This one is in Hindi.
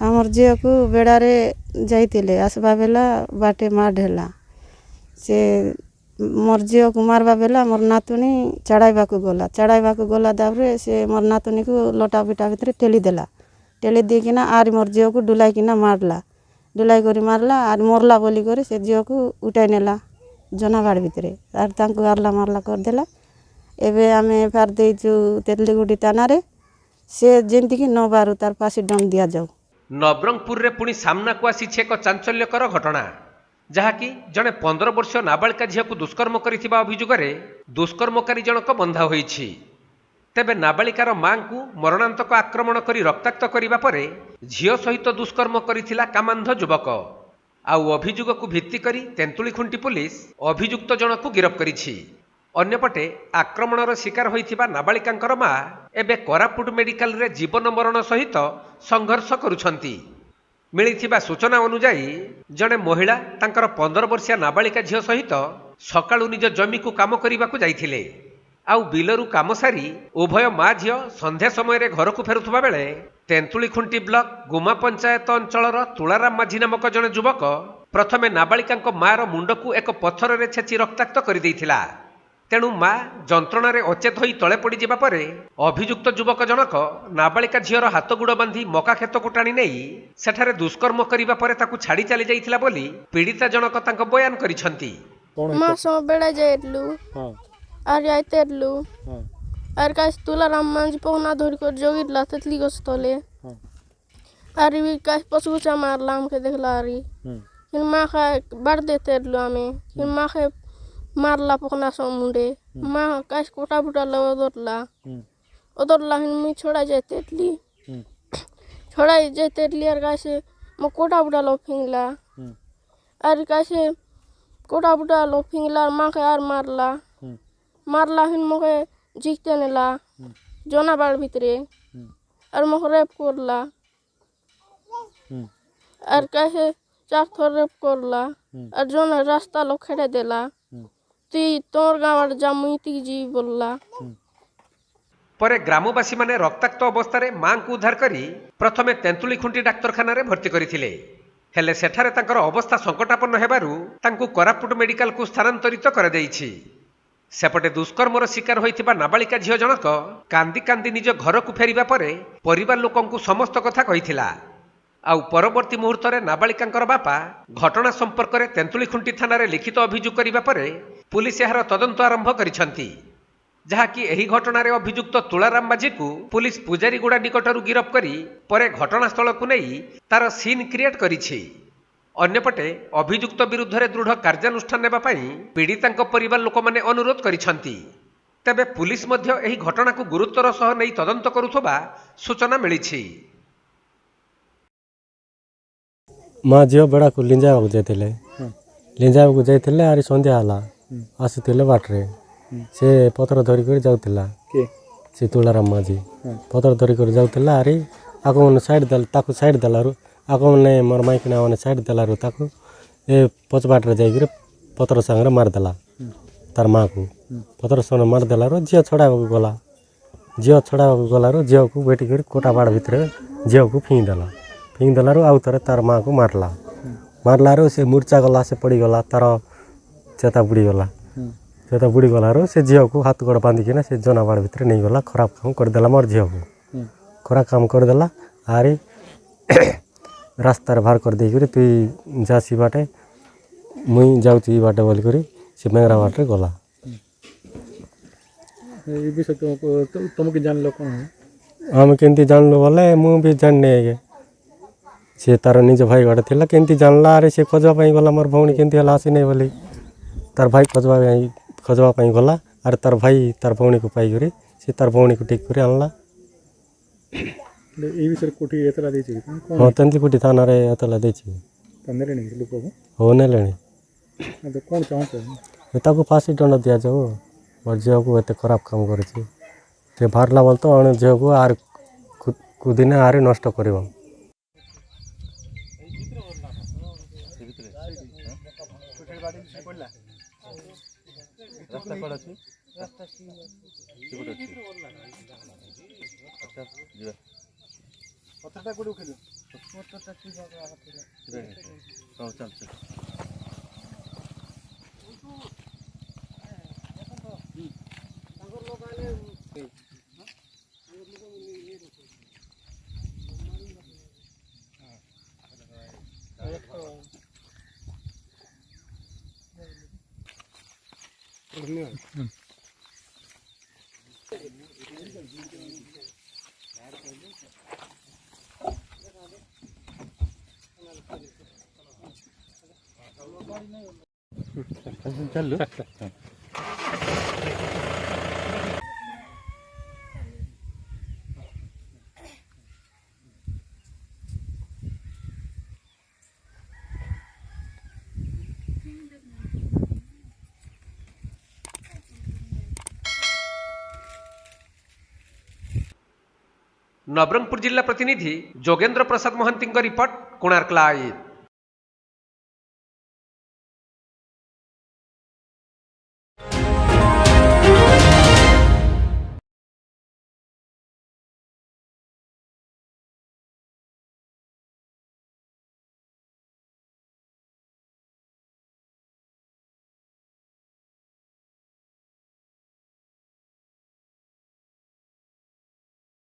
आमर झील को बेड़ारे जाइतिले आसबा बेला बाटे माड हैला से मोर झील को मारबा बेला मोर नातुनी चढ़ाइबा को गला दाबरे से मोर नातुनी को लोटा बिटा भितर ठेली देला ठेली देकिना आर मोर झील को डुलाई किना मारला डुलाई करी मारला आर मोरला बोली करे से झील को उठाई नेला जनाबाड़ भितर आर तांको आरला मारला कर देला एबे आमे फार देइचु तेतलीगुड़ी थाना रे से जेंति कि 9 बार तार फांसी दंड दिया जाऊ। नवरंगपुर रे पुणी सामना को आसीछे एक चांचल्यकर घटना जहाँकि जड़े 15 वर्ष नाबालिका झील को दुष्कर्म करिथिबा अभियोगरे दुष्कर्मकारी जनक बंधा होईछि। तेबे नाबालिकार मां को मरणांतक आक्रमण करी रक्ताक्त करिबा परे झील सहित दुष्कर्म करिथिला कामांध युवक आउ अभियोग को भित्ति करी तेंतुलीखुंटी पुलिस अभियुक्त जनक को गिरफ करिछि। अन्यपटे आक्रमणर शिकार होइथिबा नाबालिकांकर मां एबे कोरापुट मेडिकल रे जीवन मरण सहित संघर्ष करुछंती। मिलिथिबा सूचना अनुसार जड़े महिला तांकर 15 वर्षीय नाबालिका झील सहित सकाळु निज जमी को काम करने को जाइथिले आउ बिलरू काम सारी उभय माँ झील संध्या समय घर को फेरुवा बेले तेंतुलीखुंटी ब्लॉक गुमा पंचायत अंचलर तुलाराम माझी नामक जड़े युवक प्रथमे नाबालिका मार मुंड को एक पत्थर रे छेची रक्ताक्त कर देइथिला। तेणु माँ जंत्रणा अचेत हो तले पड़ जावा पर अभियुक्त युवक जनक नाबालिका झीर हाथ गुड़ बांधि मका खेत को टाणी नहीं सेठारे दुष्कर्म करिबा परे ताकू छाड़ी चली जाइथिला बोली पीड़िता जनक तांको बयान करिसंती। मां सो बेड़ा जाइतलु आर आइतेलु आर कास तुलाराम मांझी पहना धरि कर जोगितला तेतली गस तले आर भी कास पशुचा मारला हमके देखला आरी फिर मां खा बाड़ देतेलु आमे फिर मां खा मारला पकना सो मुंडे मां कास कोटा बुटा ल ओदरला हिन मी छोड़ा जाइतेली आर कास म कोटा बुटा लो फिंगला आर कास कोटा बुटा लो फिंगला मां खा आर मारला हिन मके जिकते नेला जोना बाड़ भितरे और मके रेप करला और कैसे 4 थोर रेप करला और जोना रास्ता लो खेड़े देला ती तोर गाँव जामुई ती जी बोलला। परे ग्रामवासी माने रक्ताक्त अवस्था मां को उद्धार करी प्रथमे तेंतुलीखुंटी डाक्तरखाना रे भर्ती करथिले हेले सेठारे तांकर अवस्था संकटापन्न हेबारु तांकु कोरापुट मेडिकल को स्थानांतरित कर दैछि। सेपटे दुष्कर्मर शिकार होइथिबा नाबालिका झील जनक कांदी कांदी निज घर को फेरिबा परे परिवार लोकंकु समस्त कथा कहिथिला आउ परवर्ती मुहूर्त में नाबालिकांकर बापा घटना संपर्क में तेंतुलीखुंटी थाना रे लिखित अभियोग करिबा परे पुलिस यार तदंत आरंभ करिसंती जहाँकि एही घटना रे अभियुक्त तुलाराम माझी को पुलिस पुजारीगुड़ा निकटरू गिरफ करी परे घटनास्थल को नहीं तार सीन क्रिएट करिछि। अन्यपटे अभियुक्त विरुद्ध रे दृढ़ कार्यानुष्ठान नेबा पई पीड़ितांक परिवार लोक माने अनुरोध करिसंती। तेबे पुलिस मध्य एही घटना को गुरुत्वर सह नहीं तदंत करुथबा सूचना मिलिछि। माँ झील बेड़ा को लिंजा को जाइथिले आरी संध्या हला आसीथिले बाटरे से पत्र धरिक जाऊला से तुलाराम माझी पत्र धरिक जाऊला आरी आको मैंने साइड दल ताकू साइड देलु आको मैंने मोर माइकिना मैंने साइड देलु ताकू ए पचबाटे जाकर पत्र सांगे मारदेला तार माँ को पत्र संगे मारदेलु झील छड़ा गलार झील को बैठ कर कोटा बाड़ भितर झील को फिंग देलु आउ थे तार माँ को मारलार से मूर्छा गला से पड़गला तार चेता बुड़ी गलार से झील को हाथ गोड़ बांधिकिना से जनाबाड़ भितर नहीं गला खराब काम करदेला मोर झील को खराब काम करदेला आरी रास्तार बाहर कर देकर तुई जासी बाटे मुई जाऊँ बाटे बोलिक से मेंगरा बाटे गला। तुमके जानल कौन आम केमती जानलु बोले मु भी जानने सी तार निज भाई गोटे थिला केमती जानला आरे से खोजवा गला मोर भौणी केमती हला आसी नहीं बोली तार भाई खोजवा गला आर तार भाई तार भौणी को पाई से तार भौणी को टेक कर आनला। ए विषय कोठी एतला देछि हां तेंतुलीखुंटी थाना रे एतला देछि तंदरे नहीं लोक हो ने लेनी तो कौन चाहते ताको फांसी दंड दिया जाओ और झील को एत खराब काम करेछि ते भारला बोल तो अण झील को आर कुदिने आरे नष्ट करिवो। रास्ता कौन अच्छी रास्ता सिगुट अच्छी अच्छा जी पत्थरटा कोडी उठेलो ଫଟୋଟା ଥିବା ଥିଲା ହଉ ଚାଲ ଚାଲ ଚାଲୁ नवरंगपुर जिला प्रतिनिधि जोगेंद्र प्रसाद महांती रिपोर्ट कोणार्क लाइव।